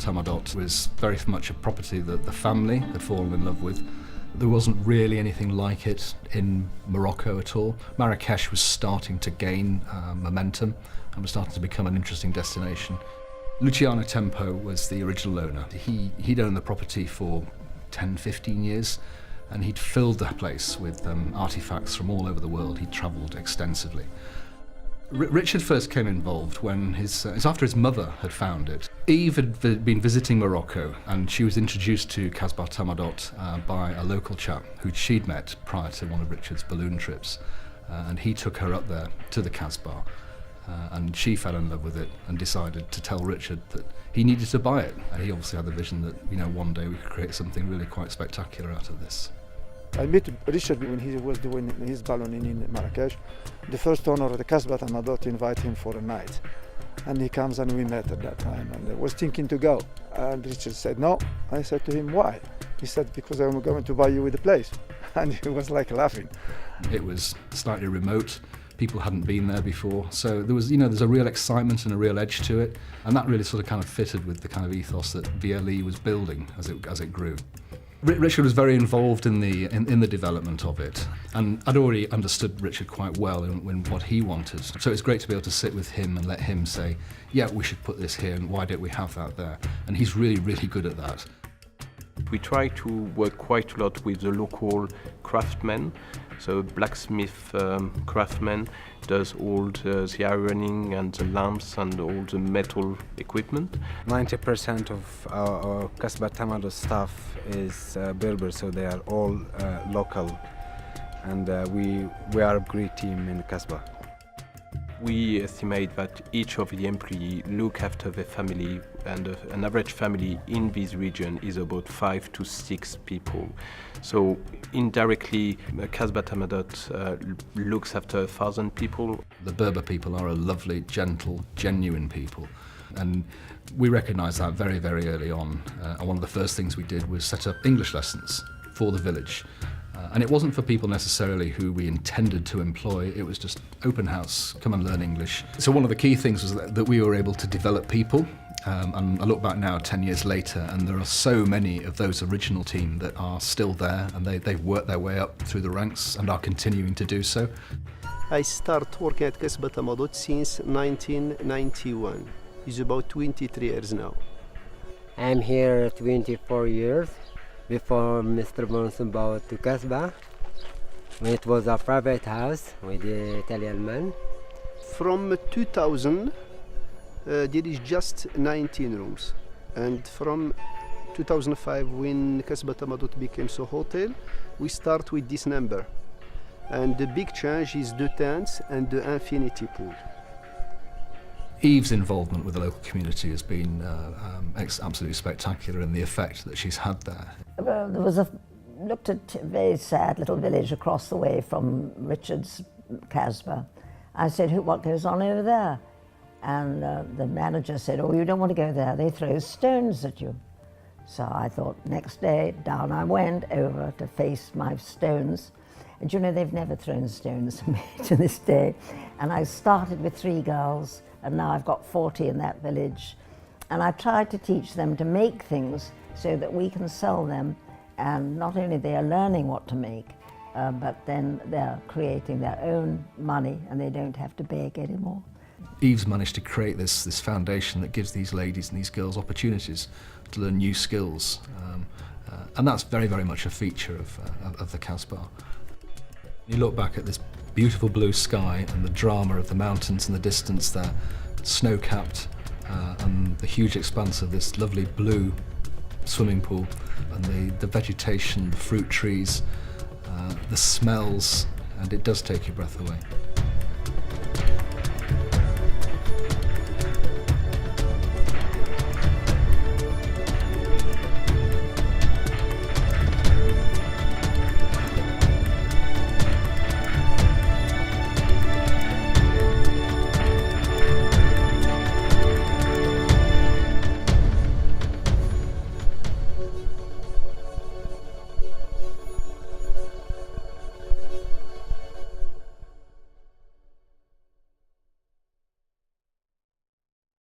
Tamadot was very much a property that the family had fallen in love with. There wasn't really anything like it in Morocco at all. Marrakech was starting to gain momentum and was starting to become an interesting destination. Luciano Tempo was the original owner. He'd owned the property for 10, 15 years, and he'd filled the place with artifacts from all over the world. He'd travelled extensively. Richard first came involved when it's after his mother had found it. Eve had been visiting Morocco, and she was introduced to Kasbah Tamadot by a local chap who she'd met prior to one of Richard's balloon trips, and he took her up there to the Kasbah, and she fell in love with it and decided to tell Richard that he needed to buy it. He obviously had the vision that, you know, one day we could create something really quite spectacular out of this. I met Richard when he was doing his ballooning in Marrakech. The first owner of the Kasbah Tamadot invited him for a night. And he comes and we met at that time, and I was thinking to go. And Richard said no. I said to him, why? He said, because I'm going to buy you with the place. And he was like laughing. It was slightly remote. People hadn't been there before. So there was, there's a real excitement and a real edge to it. And that really sort of kind of fitted with the kind of ethos that VLE was building as it grew. Richard was very involved in the development of it, and I'd already understood Richard quite well in what he wanted. So it's great to be able to sit with him and let him say, yeah, we should put this here, and why don't we have that there? And he's really, really good at that. We try to work quite a lot with the local craftsmen. So blacksmith craftsman does all the ironing and the lamps and all the metal equipment. 90% of our Kasbah Tamadot staff is Berber, so they are all local, and we are a great team in Kasbah. We estimate that each of the employees look after their family, and an average family in this region is about 5 to 6 people. So indirectly, Kasbah Tamadot looks after 1,000 people. The Berber people are a lovely, gentle, genuine people, and we recognised that very, very early on. And one of the first things we did was set up English lessons for the village. And it wasn't for people necessarily who we intended to employ, it was just open house, come and learn English. So one of the key things was that we were able to develop people, and I look back now 10 years later, and there are so many of those original team that are still there, and they've worked their way up through the ranks and are continuing to do so. I started working at Kasbah Tamadot since 1991. It's about 23 years now. I'm here 24 years. Before Mr. Bonson bought to Kasbah, when it was a private house with the Italian man. From 2000, there is just 19 rooms. And from 2005, when Kasbah Tamadot became a hotel, we start with this number. And the big change is the tents and the infinity pool. Eve's involvement with the local community has been absolutely spectacular, and the effect that she's had there. Well, there was looked at a very sad little village across the way from Richard's Kasbah. I said, what goes on over there? And the manager said, oh, you don't want to go there, they throw stones at you. So I thought, next day, down I went over to face my stones. And you know, they've never thrown stones at me to this day. And I started with 3 girls, and now I've got 40 in that village. And I tried to teach them to make things so that we can sell them, and not only they are learning what to make, but then they're creating their own money and they don't have to beg anymore. Eve's managed to create this foundation that gives these ladies and these girls opportunities to learn new skills, and that's very, very much a feature of the Kasbah. You look back at this beautiful blue sky and the drama of the mountains in the distance there, snow-capped, and the huge expanse of this lovely blue swimming pool, and the vegetation, the fruit trees, the smells, and it does take your breath away.